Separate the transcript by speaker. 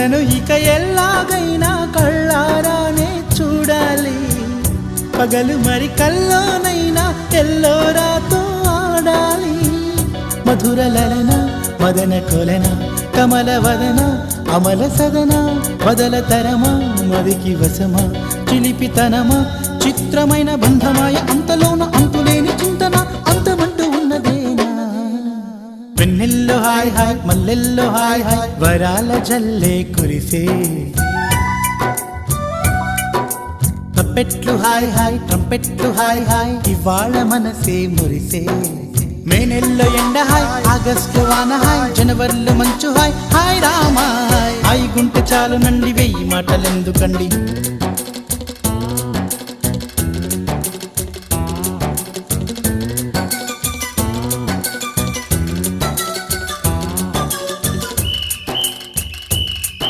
Speaker 1: నన్ను ఇక ఎల్లాగైనా కళ్ళారానే చూడాలి. పగలు మరి కల్లోనైనా ఎల్లోరాతో ఆడాలి. మధుర లలన మదన కొలన కమల వదన అమల సదన వదల తరమా మదికి వశమా చిలిపితనమా చిత్రమైన బంధమాయ అంతలోన అంతులేని చింతన అంతమంటూ ఉన్నదేనా. వెన్నెల్లో హాయ్ హాయ్ మల్లెల్లో హాయ్ హాయ్ వరాల జల్లే కురిసే. తప్పెట్లు హాయ్ హాయ్ ట్రంపెట్లు హాయ్ హాయ్ ఇవాళ మనసే మురిసే. మే నెలలో ఎండ హాయ్ ఆగస్టు వాన హాయ్ జనవరిలో మంచు హాయ్ హాయ్ రామా హాయ్. హాయ్ గుంటె చాలు నండి 1000 మాటలెందుకండి.